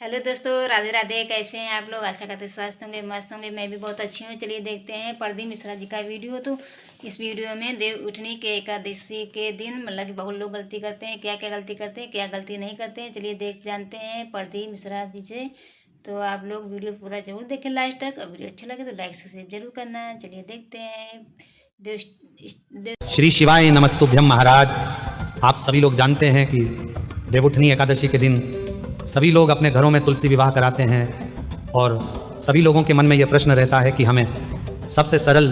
Hello दोस्तों, राधे राधे। कैसे हैं आप लोग? आशा करते स्वस्थ होंगे, मस्त होंगे। मैं भी बहुत अच्छी हूँ। चलिए देखते हैं प्रदीप मिश्रा जी का वीडियो। तो इस वीडियो में देव उठनी के एकादशी के दिन मतलब कि बहुत लोग गलती करते हैं। क्या क्या गलती करते हैं, क्या गलती नहीं करते हैं, चलिए देख जानते हैं प्रदीप मिश्रा जी से। तो आप लोग वीडियो पूरा जरूर देखें लास्ट तक। और वीडियो अच्छा लगे तो लाइक सब्सक्राइब जरूर करना। चलिए देखते हैं। श्री शिवाय नमस्तुभ्यम महाराज। आप सभी लोग जानते हैं कि देवउठनी एकादशी के दिन सभी लोग अपने घरों में तुलसी विवाह कराते हैं और सभी लोगों के मन में यह प्रश्न रहता है कि हमें सबसे सरल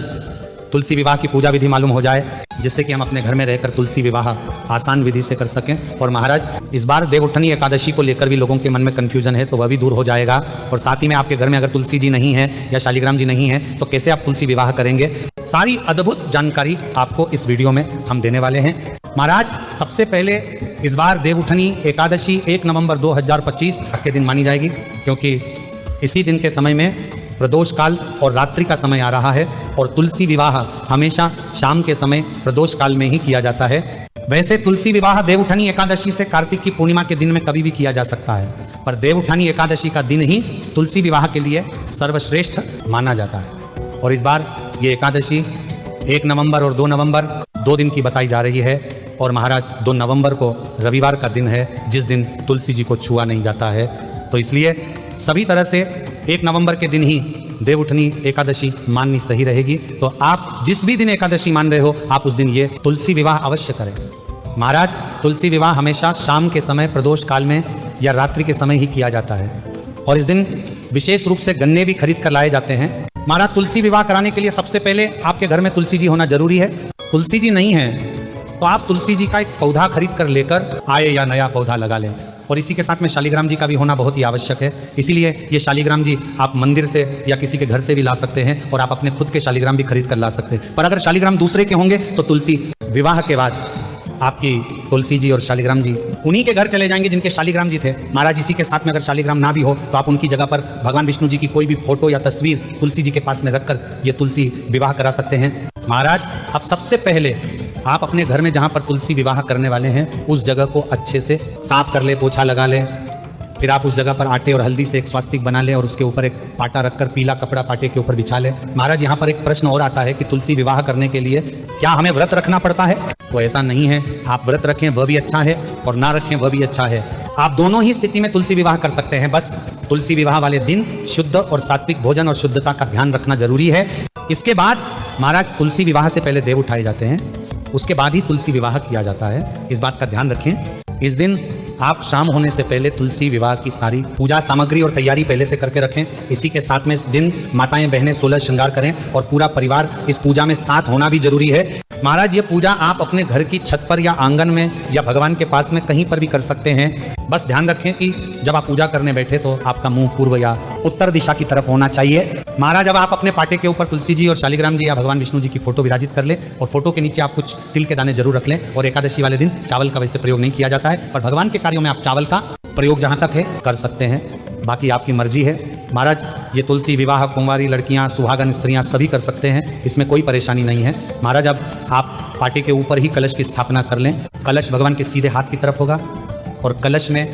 तुलसी विवाह की पूजा विधि मालूम हो जाए, जिससे कि हम अपने घर में रहकर तुलसी विवाह आसान विधि से कर सकें। और महाराज, इस बार देवउठनी एकादशी को लेकर भी लोगों के मन में कन्फ्यूजन है, तो वह भी दूर हो जाएगा। और साथ ही में आपके घर में अगर तुलसी जी नहीं है या शालिग्राम जी नहीं है तो कैसे आप तुलसी विवाह करेंगे, सारी अद्भुत जानकारी आपको इस वीडियो में हम देने वाले हैं। महाराज, सबसे पहले इस बार देवउठनी एकादशी 1 नवंबर 2025 के दिन मानी जाएगी, क्योंकि इसी दिन के समय में प्रदोष काल और रात्रि का समय आ रहा है। और तुलसी विवाह हमेशा शाम के समय प्रदोष काल में ही किया जाता है। वैसे तुलसी विवाह देवउठनी एकादशी से कार्तिक की पूर्णिमा के दिन में कभी भी किया जा सकता है, पर देवउठनी एकादशी का दिन ही तुलसी विवाह के लिए सर्वश्रेष्ठ माना जाता है। और इस बार ये एकादशी 1 नवंबर और 2 नवंबर 2 दिन की बताई जा रही है। और महाराज, 2 नवंबर को रविवार का दिन है, जिस दिन तुलसी जी को छुआ नहीं जाता है। तो इसलिए सभी तरह से 1 नवंबर के दिन ही देवउठनी एकादशी माननी सही रहेगी। तो आप जिस भी दिन एकादशी मान रहे हो, आप उस दिन ये तुलसी विवाह अवश्य करें। महाराज, तुलसी विवाह हमेशा शाम के समय प्रदोष काल में या रात्रि के समय ही किया जाता है। और इस दिन विशेष रूप से गन्ने भी खरीद कर लाए जाते हैं। महाराज, तुलसी विवाह कराने के लिए सबसे पहले आपके घर में तुलसी जी होना जरूरी है। तुलसी जी नहीं है तो आप तुलसी जी का एक पौधा खरीद कर लेकर आए या नया पौधा लगा लें। और इसी के साथ में शालिग्राम जी का भी होना बहुत ही आवश्यक है। इसीलिए ये शालिग्राम जी आप मंदिर से या किसी के घर से भी ला सकते हैं और आप अपने खुद के शालिग्राम भी खरीद कर ला सकते हैं। पर अगर शालिग्राम दूसरे के होंगे तो तुलसी विवाह के बाद आपकी तुलसी जी और शालिग्राम जी उन्हीं के घर चले जाएंगे जिनके शालिग्राम जी थे। महाराज, इसी के साथ में अगर शालिग्राम ना भी हो तो आप उनकी जगह पर भगवान विष्णु जी की कोई भी फोटो या तस्वीर तुलसी जी के पास में रखकर ये तुलसी विवाह करा सकते हैं। महाराज, अब सबसे पहले आप अपने घर में जहां पर तुलसी विवाह करने वाले हैं उस जगह को अच्छे से साफ कर ले, पोछा लगा ले। फिर आप उस जगह पर आटे और हल्दी से एक स्वास्तिक बना ले और उसके ऊपर एक पाटा रखकर पीला कपड़ा पाटे के ऊपर बिछा ले। महाराज, यहाँ पर एक प्रश्न और आता है कि तुलसी विवाह करने के लिए क्या हमें व्रत रखना पड़ता है? तो ऐसा नहीं है। आप व्रत रखें वह भी अच्छा है और ना रखें वह भी अच्छा है। आप दोनों ही स्थिति में तुलसी विवाह कर सकते हैं। बस तुलसी विवाह वाले दिन शुद्ध और सात्विक भोजन और शुद्धता का ध्यान रखना जरूरी है। इसके बाद महाराज, तुलसी विवाह से पहले देव उठाए जाते हैं, उसके बाद ही तुलसी विवाह किया जाता है। इस बात का ध्यान रखें। इस दिन आप शाम होने से पहले तुलसी विवाह की सारी पूजा सामग्री और तैयारी पहले से करके रखें। इसी के साथ में इस दिन माताएं बहनें 16 श्रृंगार करें और पूरा परिवार इस पूजा में साथ होना भी जरूरी है। महाराज, ये पूजा आप अपने घर की छत पर या आंगन में या भगवान के पास में कहीं पर भी कर सकते हैं। बस ध्यान रखें कि जब आप पूजा करने बैठे तो आपका मुंह पूर्व या उत्तर दिशा की तरफ होना चाहिए। महाराज, जब आप अपने पाटे के ऊपर तुलसी जी और शालिग्राम जी या भगवान विष्णु जी की फोटो विराजित कर ले और फोटो के नीचे आप कुछ तिल के दाने जरूर रख लें। और एकादशी वाले दिन चावल का वैसे प्रयोग नहीं किया जाता है, पर भगवान के कार्यों में आप चावल का प्रयोग जहां तक है कर सकते हैं, बाकी आपकी मर्जी है। महाराज, ये तुलसी विवाह कुंवारी लड़कियां, सुहागन स्त्रियां सभी कर सकते हैं, इसमें कोई परेशानी नहीं है। महाराज, अब आप पाटे के ऊपर ही कलश की स्थापना कर लें। कलश भगवान के सीधे हाथ की तरफ होगा और कलश में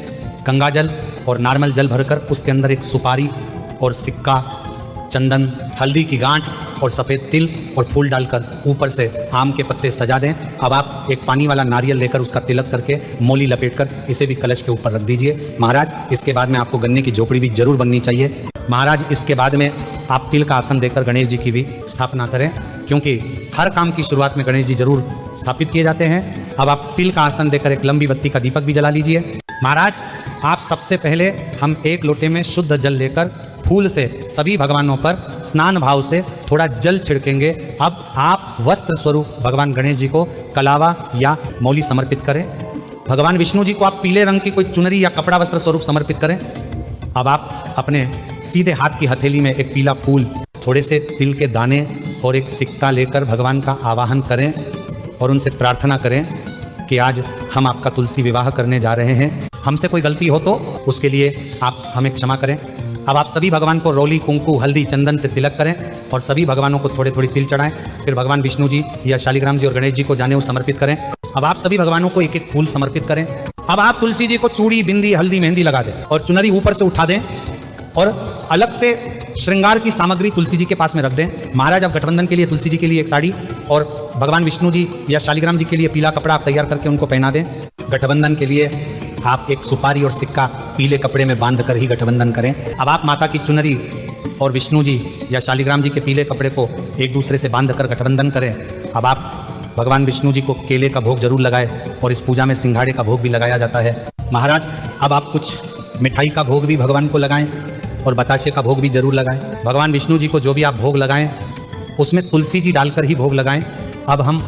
गंगा जल और नॉर्मल जल भरकर उसके अंदर एक सुपारी और सिक्का, चंदन, हल्दी की गांठ और सफ़ेद तिल और फूल डालकर ऊपर से आम के पत्ते सजा दें। अब आप एक पानी वाला नारियल लेकर उसका तिलक करके मोली लपेटकर इसे भी कलश के ऊपर रख दीजिए। महाराज, इसके बाद में आपको गन्ने की झोपड़ी भी जरूर बननी चाहिए। महाराज, इसके बाद में आप तिल का आसन देकर गणेश जी की भी स्थापना करें, क्योंकि हर काम की शुरुआत में गणेश जी जरूर स्थापित किए जाते हैं। अब आप तिल का आसन देकर एक लंबी बत्ती का दीपक भी जला लीजिए। महाराज, आप सबसे पहले हम एक लोटे में शुद्ध जल लेकर फूल से सभी भगवानों पर स्नान भाव से थोड़ा जल छिड़केंगे। अब आप वस्त्र स्वरूप भगवान गणेश जी को कलावा या मौली समर्पित करें। भगवान विष्णु जी को आप पीले रंग की कोई चुनरी या कपड़ा वस्त्र स्वरूप समर्पित करें। अब आप अपने सीधे हाथ की हथेली में एक पीला फूल, थोड़े से तिल के दाने और एक सिक्का लेकर भगवान का आवाहन करें और उनसे प्रार्थना करें कि आज हम आपका तुलसी विवाह करने जा रहे हैं। हमसे कोई गलती हो तो उसके लिए आप हमें क्षमा करें। अब आप सभी भगवान को रोली, कुंकू, हल्दी, चंदन से तिलक करें और सभी भगवानों को थोड़े थोड़ी तिल चढ़ाएं। फिर भगवान विष्णु जी या शालिग्राम जी और गणेश जी को जाने समर्पित करें। अब आप सभी भगवानों को एक एक फूल समर्पित करें। अब आप तुलसी जी को चूड़ी, बिंदी, हल्दी, मेहंदी लगा दें और चुनरी ऊपर से उठा दें और अलग से श्रृंगार की सामग्री तुलसी जी के पास में रख दें। महाराज, अब गठबंधन के लिए तुलसी जी के लिए एक साड़ी और भगवान विष्णु जी या शालिग्राम जी के लिए पीला कपड़ा आप तैयार करके उनको पहना दें। गठबंधन के लिए आप एक सुपारी और सिक्का पीले कपड़े में बांध कर ही गठबंधन करें। अब आप माता की चुनरी और विष्णु जी या शालिग्राम जी के पीले कपड़े को एक दूसरे से बांध कर गठबंधन करें। अब आप भगवान विष्णु जी को केले का भोग जरूर लगाएं और इस पूजा में सिंघाड़े का भोग भी लगाया जाता है। महाराज, अब आप कुछ मिठाई का भोग भी भगवान को लगाएं और बताशे का भोग भी जरूर लगाएं। भगवान विष्णु जी को जो भी आप भोग लगाएं उसमें तुलसी जी डालकर ही भोग लगाएं। अब हम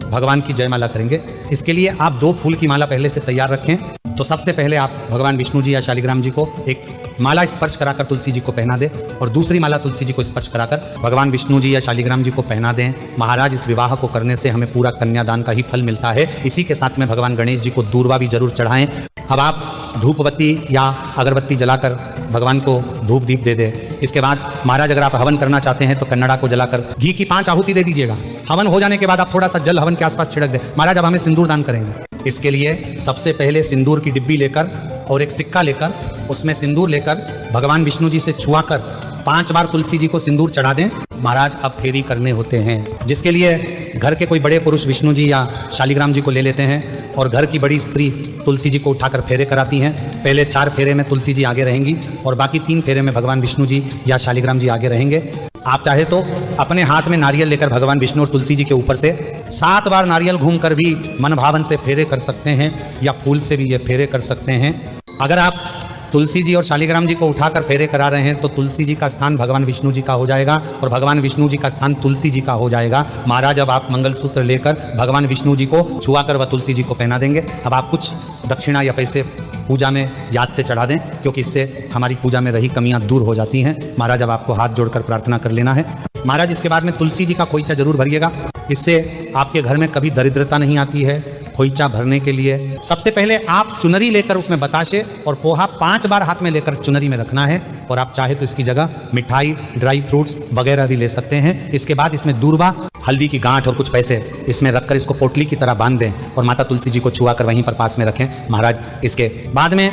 भगवान की जयमाला करेंगे। इसके लिए आप 2 फूल की माला पहले से तैयार रखें। तो सबसे पहले आप भगवान विष्णु जी या शालिग्राम जी को एक माला स्पर्श कराकर तुलसी जी को पहना दें और दूसरी माला तुलसी जी को स्पर्श कराकर भगवान विष्णु जी या शालिग्राम जी को पहना दें। महाराज, इस विवाह को करने से हमें पूरा कन्यादान का ही फल मिलता है। इसी के साथ में भगवान गणेश जी को दूर्वा भी जरूर चढ़ाएं। अब आप धूपबत्ती या अगरबत्ती जलाकर भगवान को धूप दीप दे दे। इसके बाद महाराज, अगर आप हवन करना चाहते हैं तो कन्नड़ा को जलाकर घी की 5 आहुति दे दीजिएगा। हवन हो जाने के बाद आप थोड़ा सा जल हवन के आसपास छिड़क दे। महाराज, अब हमें सिंदूर दान करेंगे। इसके लिए सबसे पहले सिंदूर की डिब्बी लेकर और एक सिक्का लेकर उसमें सिंदूर लेकर भगवान विष्णु जी से छुआ कर 5 बार तुलसी जी को सिंदूर चढ़ा दें। महाराज, अब फेरी करने होते हैं, जिसके लिए घर के कोई बड़े पुरुष विष्णु जी या शालिग्राम जी को ले लेते हैं और घर की बड़ी स्त्री तुलसी जी को उठाकर फेरे कराती हैं। पहले 4 फेरे में तुलसी जी आगे रहेंगी और बाकी 3 फेरे में भगवान विष्णु जी या शालिग्राम जी आगे रहेंगे। आप चाहे तो अपने हाथ में नारियल लेकर भगवान विष्णु और तुलसी जी के ऊपर से 7 बार नारियल घूमकर भी मन भावन से फेरे कर सकते हैं या फूल से भी ये फेरे कर सकते हैं। अगर आप तुलसी जी और शालिग्राम जी को उठाकर फेरे करा रहे हैं तो तुलसी जी का स्थान भगवान विष्णु जी का हो जाएगा और भगवान विष्णु जी का स्थान तुलसी जी का हो जाएगा। महाराज, अब आप मंगलसूत्र लेकर भगवान विष्णु जी को छुआकर व तुलसी जी को पहना देंगे। अब आप कुछ दक्षिणा या पैसे पूजा में याद से चढ़ा दें, क्योंकि इससे हमारी पूजा में रही कमियां दूर हो जाती हैं। महाराज, अब आपको हाथ जोड़कर प्रार्थना कर लेना है। महाराज, इसके बाद में तुलसी जी का खोइचा जरूर भरिएगा। इससे आपके घर में कभी दरिद्रता नहीं आती है। खोइचा भरने के लिए सबसे पहले आप चुनरी लेकर उसमें बताशे और पोहा 5 बार हाथ में लेकर चुनरी में रखना है और आप चाहे तो इसकी जगह मिठाई, ड्राई फ्रूट्स वगैरह भी ले सकते हैं। इसके बाद इसमें दूर्वा, हल्दी की गांठ और कुछ पैसे इसमें रखकर इसको पोटली की तरह बांध दें और माता तुलसी जी को छुआ कर वहीं पर पास में रखें। महाराज, इसके बाद में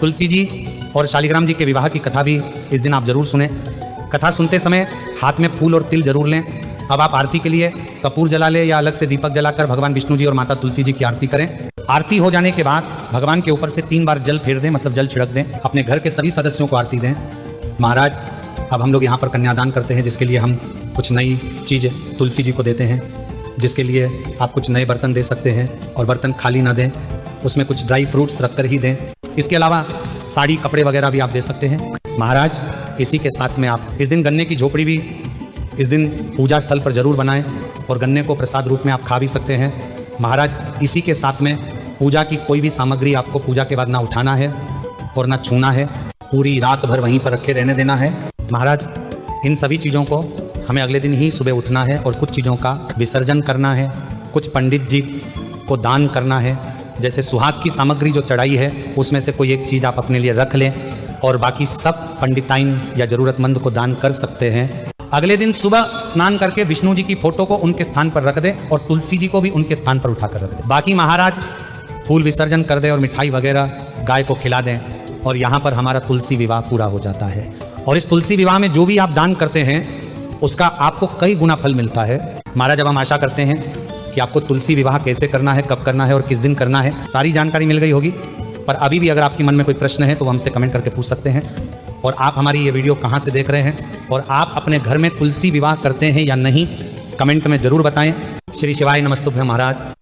तुलसी जी और शालिग्राम जी के विवाह की कथा भी इस दिन आप जरूर सुने। कथा सुनते समय हाथ में फूल और तिल जरूर लें। अब आप आरती के लिए कपूर जला ले या अलग से दीपक जलाकर भगवान विष्णु जी और माता तुलसी जी की आरती करें। आरती हो जाने के बाद भगवान के ऊपर से 3 बार जल फेर दें, मतलब जल छिड़क दें। अपने घर के सभी सदस्यों को आरती दें। महाराज, अब हम लोग यहाँ पर कन्यादान करते हैं, जिसके लिए हम कुछ नई चीज़ तुलसी जी को देते हैं, जिसके लिए आप कुछ नए बर्तन दे सकते हैं और बर्तन खाली ना दें, उसमें कुछ ड्राई फ्रूट्स रख कर ही दें। इसके अलावा साड़ी, कपड़े वगैरह भी आप दे सकते हैं। महाराज, इसी के साथ में आप इस दिन गन्ने की झोपड़ी भी इस दिन पूजा स्थल पर जरूर बनाएं और गन्ने को प्रसाद रूप में आप खा भी सकते हैं। महाराज, इसी के साथ में पूजा की कोई भी सामग्री आपको पूजा के बाद ना उठाना है और ना छूना है। पूरी रात भर वहीं पर रखे रहने देना है। महाराज, इन सभी चीज़ों को हमें अगले दिन ही सुबह उठना है और कुछ चीज़ों का विसर्जन करना है। कुछ पंडित जी को दान करना है। जैसे सुहाग की सामग्री जो चढ़ाई है उसमें से कोई एक चीज़ आप अपने लिए रख लें और बाकी सब पंडिताइन या ज़रूरतमंद को दान कर सकते हैं। अगले दिन सुबह स्नान करके विष्णु जी की फोटो को उनके स्थान पर रख दे और तुलसी जी को भी उनके स्थान पर उठाकर रख दे। बाकी महाराज फूल विसर्जन कर दे और मिठाई वगैरह गाय को खिला दें और यहाँ पर हमारा तुलसी विवाह पूरा हो जाता है। और इस तुलसी विवाह में जो भी आप दान करते हैं उसका आपको कई गुना फल मिलता है। महाराज, अब हम आशा करते हैं कि आपको तुलसी विवाह कैसे करना है, कब करना है और किस दिन करना है सारी जानकारी मिल गई होगी। पर अभी भी अगर आपके मन में कोई प्रश्न है तो वो हमसे कमेंट करके पूछ सकते हैं। और आप हमारी ये वीडियो कहाँ से देख रहे हैं और आप अपने घर में तुलसी विवाह करते हैं या नहीं, कमेंट में जरूर बताएं। श्री शिवाय नमस्तुभ्यं महाराज।